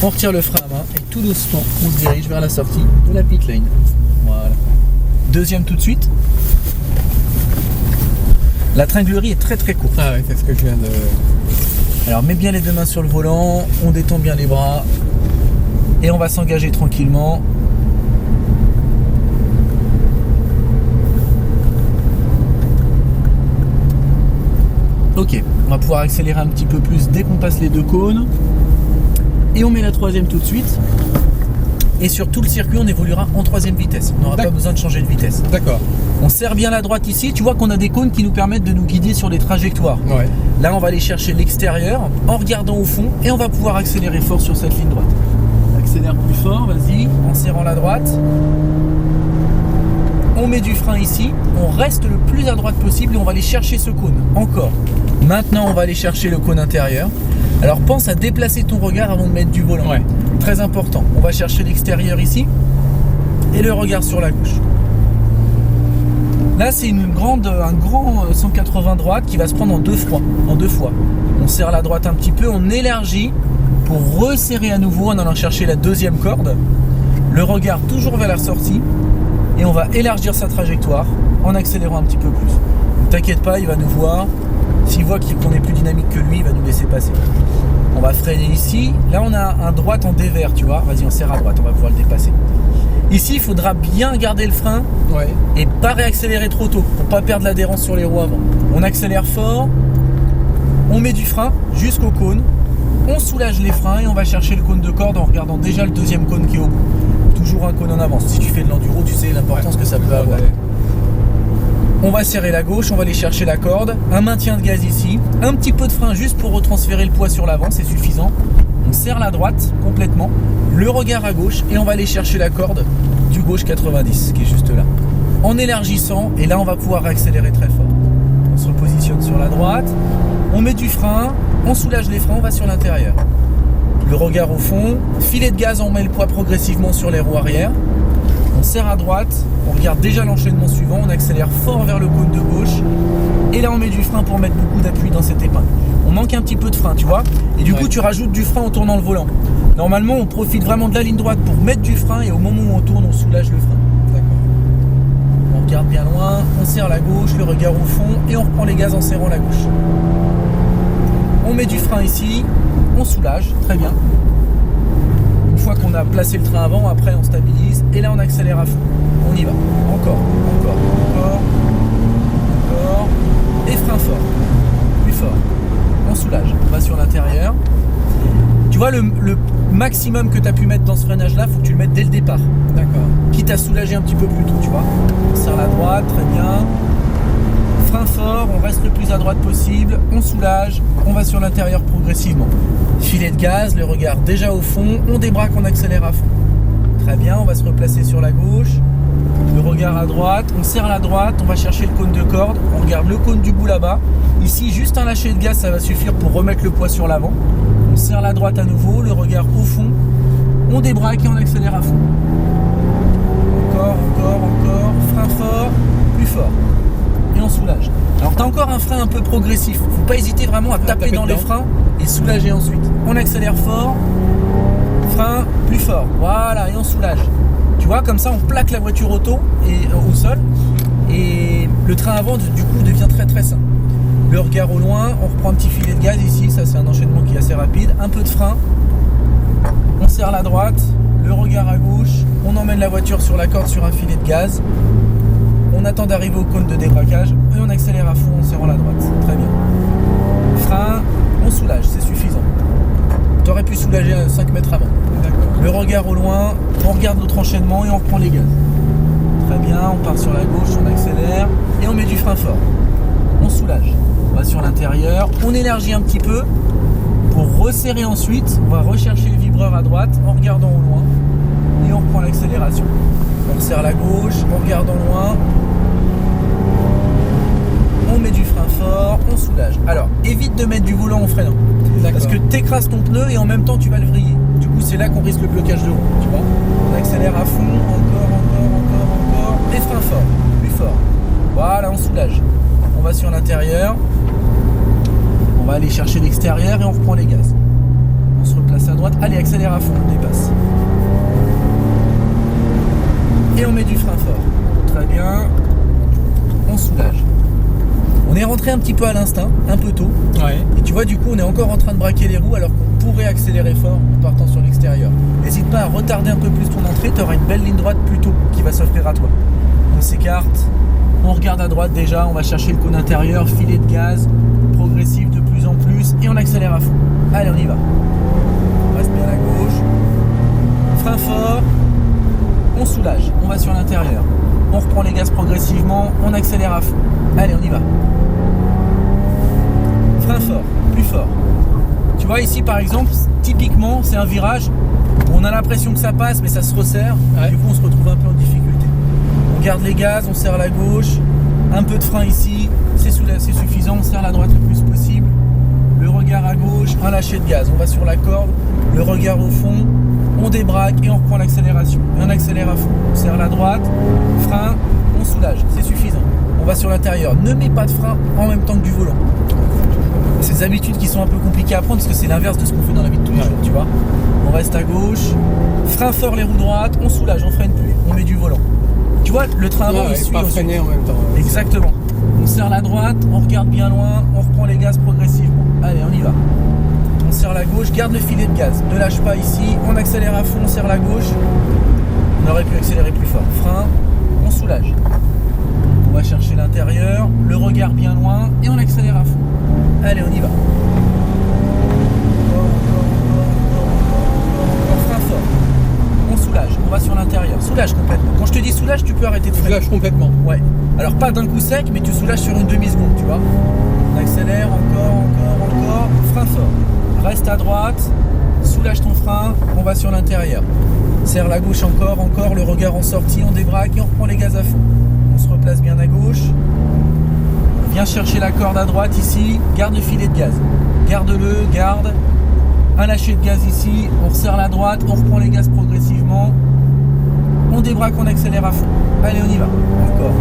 On retire le frein à main et tout doucement, on se dirige vers la sortie de la pit lane. Voilà. Deuxième tout de suite. La tringlerie est très courte. Ah ouais, c'est ce que je viens de... Alors mets bien les deux mains sur le volant, on détend bien les bras et on va s'engager tranquillement. Ok, on va pouvoir accélérer un petit peu plus dès qu'on passe les deux cônes. Et on met la troisième tout de suite. Et sur tout le circuit, on évoluera en troisième vitesse. On n'aura pas besoin de changer de vitesse. D'accord. On serre bien la droite ici. Tu vois qu'on a des cônes qui nous permettent de nous guider sur les trajectoires. Ouais. Là, on va aller chercher l'extérieur en regardant au fond et on va pouvoir accélérer fort sur cette ligne droite. Accélère plus fort, vas-y, en serrant la droite. On met du frein ici, on reste le plus à droite possible et on va aller chercher ce cône. Encore. Maintenant, on va aller chercher le cône intérieur. Alors, pense à déplacer ton regard avant de mettre du volant. Ouais. Très important. On va chercher l'extérieur ici et le regard sur la gauche. Là, c'est un grand 180 droite qui va se prendre en deux fois. On serre la droite un petit peu, on élargit pour resserrer à nouveau en allant chercher la deuxième corde. Le regard toujours vers la sortie et on va élargir sa trajectoire en accélérant un petit peu plus. Ne t'inquiète pas, il va nous voir. S'il voit qu'on est plus dynamique que lui, il va nous laisser passer. On va freiner ici. Là, on a un droite en dévers, tu vois. Vas-y, on serre à droite, on va pouvoir le dépasser. Ici, il faudra bien garder le frein et pas réaccélérer trop tôt pour pas perdre l'adhérence sur les roues avant. On accélère fort, on met du frein jusqu'au cône, on soulage les freins et on va chercher le cône de corde en regardant déjà le deuxième cône qui est au bout. Toujours un cône en avance. Si tu fais de l'enduro, tu sais l'importance que ça peut avoir. On va serrer la gauche, on va aller chercher la corde, un maintien de gaz ici, un petit peu de frein juste pour retransférer le poids sur l'avant, c'est suffisant. On serre la droite complètement, le regard à gauche et on va aller chercher la corde du gauche 90 qui est juste là. En élargissant et là on va pouvoir accélérer très fort. On se repositionne sur la droite, on met du frein, on soulage les freins, on va sur l'intérieur. Le regard au fond, filet de gaz, on met le poids progressivement sur les roues arrière. On serre à droite, on regarde déjà l'enchaînement suivant, on accélère fort vers le cône de gauche et là on met du frein pour mettre beaucoup d'appui dans cette épingle. On manque un petit peu de frein, tu vois, et du coup tu rajoutes du frein en tournant le volant. Normalement on profite vraiment de la ligne droite pour mettre du frein et au moment où on tourne on soulage le frein. D'accord. On regarde bien loin, on serre la gauche, le regard au fond et on reprend les gaz en serrant la gauche. On met du frein ici, on soulage, très bien. Une fois qu'on a placé le train avant, après on stabilise et là on accélère à fond. On y va. Encore. Et frein fort. Plus fort. On soulage. On va sur l'intérieur. Tu vois le maximum que tu as pu mettre dans ce freinage là, il faut que tu le mettes dès le départ. D'accord. Quitte à soulager un petit peu plus tôt, tu vois. On serre la droite, très bien. Frein fort, on reste le plus à droite possible, on soulage, on va sur l'intérieur progressivement. Filet de gaz, le regard déjà au fond, on débraque, on accélère à fond. Très bien, on va se replacer sur la gauche, le regard à droite, on serre la droite, on va chercher le cône de corde, on regarde le cône du bout là-bas. Ici, juste un lâcher de gaz, ça va suffire pour remettre le poids sur l'avant. On serre la droite à nouveau, le regard au fond, on débraque et on accélère à fond. Encore, frein fort, plus fort. Et on soulage. Alors tu as encore un frein un peu progressif, faut pas hésiter vraiment à taper dans les freins et soulager ensuite. On accélère fort, frein plus fort, voilà, et on soulage. Tu vois, comme ça on plaque la voiture au sol et le train avant du coup devient très sain. Le regard au loin, on reprend un petit filet de gaz ici, ça c'est un enchaînement qui est assez rapide, un peu de frein, on serre la droite, le regard à gauche, on emmène la voiture sur la corde sur un filet de gaz. On attend d'arriver au cône de débraquage et on accélère à fond en serrant la droite. Très bien. Frein, on soulage, c'est suffisant. Tu aurais pu soulager 5 mètres avant. Le regard au loin, on regarde notre enchaînement et on reprend les gaz. Très bien, on part sur la gauche, on accélère et on met du frein fort. On soulage. On va sur l'intérieur, on élargit un petit peu pour resserrer ensuite. On va rechercher le vibreur à droite en regardant au loin et on reprend l'accélération. On serre la gauche, on regarde en loin. On met du frein fort, on soulage. Alors, évite de mettre du volant en freinant. Parce que tu écrases ton pneu et en même temps tu vas le vriller. Du coup, c'est là qu'on risque le blocage de roue. Tu vois ? On accélère à fond, encore. Et frein fort, plus fort. Voilà, on soulage. On va sur l'intérieur. On va aller chercher l'extérieur et on reprend les gaz. On se replace à droite. Allez, Allez, accélère à fond, on dépasse. Et on met du frein fort. Très bien. On soulage. On est rentré un petit peu à l'instinct, un peu tôt. Ouais. Et tu vois, du coup, on est encore en train de braquer les roues alors qu'on pourrait accélérer fort en partant sur l'extérieur. N'hésite pas à retarder un peu plus ton entrée, tu auras une belle ligne droite plus tôt qui va s'offrir à toi. On s'écarte, on regarde à droite déjà, on va chercher le cône intérieur, filet de gaz, progressif de plus en plus, et on accélère à fond. Allez, on y va. On reste bien à gauche. Frein fort. On soulage, on va sur l'intérieur. On reprend les gaz progressivement, on accélère à fond. Allez, on y va. Frein fort, plus fort. Tu vois ici par exemple, typiquement c'est un virage où on a l'impression que ça passe mais ça se resserre. Ouais. Du coup on se retrouve un peu en difficulté. On garde les gaz, on serre la gauche, un peu de frein ici, c'est suffisant, on serre la droite le plus possible. Le regard à gauche, un lâcher de gaz, on va sur la corde, le regard au fond, on débraque et on reprend l'accélération. Et on accélère à fond, on serre la droite, frein, on soulage, c'est suffisant. On va sur l'intérieur, ne mets pas de frein en même temps que du volant. C'est des habitudes qui sont un peu compliquées à prendre parce que c'est l'inverse de ce qu'on fait dans la vie de tous les jours, tu vois. On reste à gauche, frein fort les roues droites, on soulage, on freine plus, on met du volant. Tu vois, le train avant il suit pas aussi. freiner en même temps. Exactement. On serre la droite, on regarde bien loin, on reprend les gaz progressivement. Allez, on y va. On serre la gauche, garde le filet de gaz, ne lâche pas ici, on accélère à fond, on serre la gauche. On aurait pu accélérer plus fort. Frein, on soulage. On va chercher l'intérieur, le regard bien loin et on accélère à fond. Allez, on y va. On frein fort. On soulage, on va sur l'intérieur. Soulage complètement. Quand je te dis soulage, tu peux arrêter de freiner. Soulage complètement. Ouais. Alors pas d'un coup sec, mais tu soulages sur une demi-seconde, tu vois. On accélère, encore. Frein fort. Reste à droite. Soulage ton frein. On va sur l'intérieur. Serre la gauche encore. Le regard en sortie. On débraque et on reprend les gaz à fond. On se replace bien à gauche. Viens chercher la corde à droite ici. Garde le filet de gaz. Garde-le, garde. Un lâcher de gaz ici. On resserre la droite. On reprend les gaz progressivement. On débraque, on accélère à fond. Allez, on y va. Encore.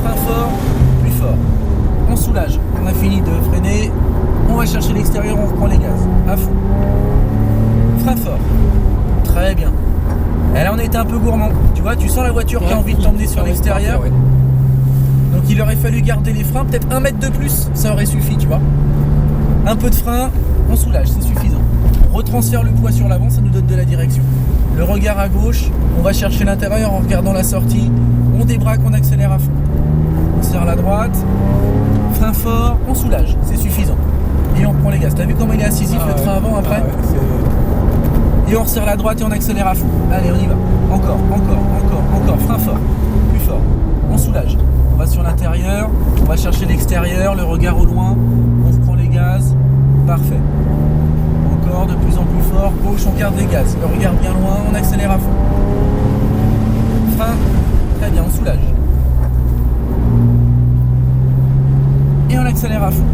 Frein fort, plus fort. On soulage. On a fini de freiner. On va chercher l'extérieur, on reprend les gaz. À fond. Frein fort. Très bien. Et là, on a été un peu gourmand. Tu vois, tu sens la voiture qui a envie de t'emmener sur l'extérieur. Ouais. Donc, il aurait fallu garder les freins. Peut-être 1 mètre de plus, ça aurait suffi, tu vois. Un peu de frein, on soulage, c'est suffisant. On retransfère le poids sur l'avant, ça nous donne de la direction. Le regard à gauche, on va chercher l'intérieur en regardant la sortie. On débraque, on accélère à fond. On serre la droite, frein fort, on soulage, c'est suffisant. Et on reprend les gaz. T'as vu comment il est incisif le train avant, après et on resserre la droite et on accélère à fond. Allez, on y va. Encore. Frein fort, plus fort. On soulage. On va sur l'intérieur, on va chercher l'extérieur, le regard au loin. On reprend les gaz. Parfait. Encore de plus en plus fort. Gauche, on garde les gaz. Le regard bien loin, on accélère à fond. Frein. Très bien, on soulage. Et on accélère à fond.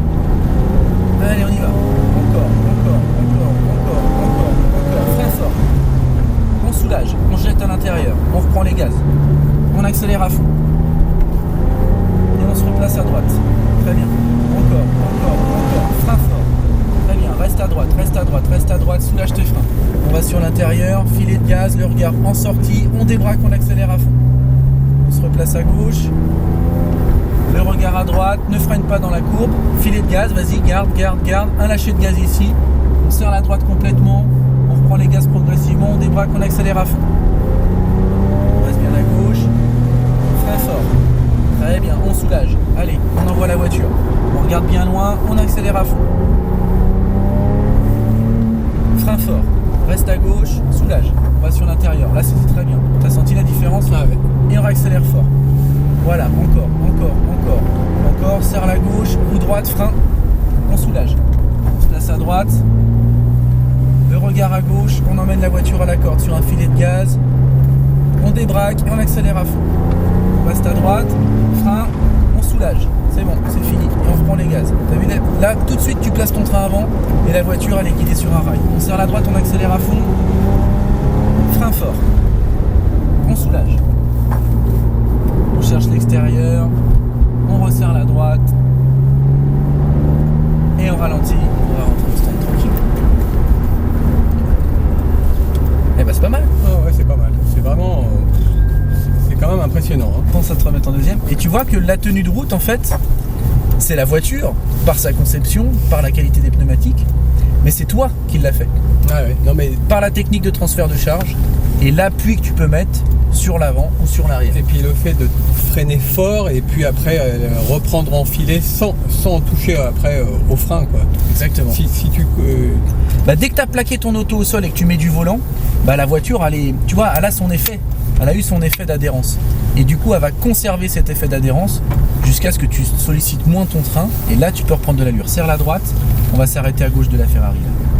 Allez, on y va. Encore. Frein fort. On soulage. On jette à l'intérieur. On reprend les gaz. On accélère à fond. Et on se replace à droite. Très bien. Encore. Frein fort. Très bien. Reste à droite. Soulage tes freins. On va sur l'intérieur. Filet de gaz. Le regard en sortie. On débraque. On accélère à fond. On se replace à gauche. Le regard à droite, ne freine pas dans la courbe, filet de gaz, vas-y, garde, un lâcher de gaz ici, on serre la droite complètement, on reprend les gaz progressivement, on débraque, on accélère à fond. On reste bien à gauche, frein fort, très bien, on soulage, allez, on envoie la voiture, on regarde bien loin, on accélère à fond. Frein fort, reste à gauche, soulage, on va sur l'intérieur, là c'était très bien, t'as senti la différence? Ouais. Et on accélère fort. Voilà, encore, serre la gauche, roue droite, frein, on soulage. On se place à droite, le regard à gauche, on emmène la voiture à la corde sur un filet de gaz, on débraque et on accélère à fond. On reste à droite, frein, on soulage. C'est bon, c'est fini, et on reprend les gaz. T'as vu là, tout de suite tu places ton train avant et la voiture elle est guidée sur un rail. On serre la droite, on accélère à fond, frein fort, on soulage. On cherche l'extérieur, on resserre la droite et on ralentit, on va rentrer au stand tranquille. à te remettre en deuxième. Et tu vois que la tenue de route, en fait, c'est la voiture, par sa conception, par la qualité des pneumatiques, mais c'est toi qui l'as fait. Ah ouais. Non mais Par la technique de transfert de charge et l'appui que tu peux mettre sur l'avant ou sur l'arrière. et puis le fait de freiner fort et puis après reprendre en filet sans toucher après au frein quoi. Exactement. Si tu Bah, dès que tu as plaqué ton auto au sol et que tu mets du volant, bah, la voiture, tu vois, elle a son effet. Elle a eu son effet d'adhérence. Et du coup, elle va conserver cet effet d'adhérence jusqu'à ce que tu sollicites moins ton train. Et là, tu peux reprendre de l'allure. Serre la droite, on va s'arrêter à gauche de la Ferrari. Là.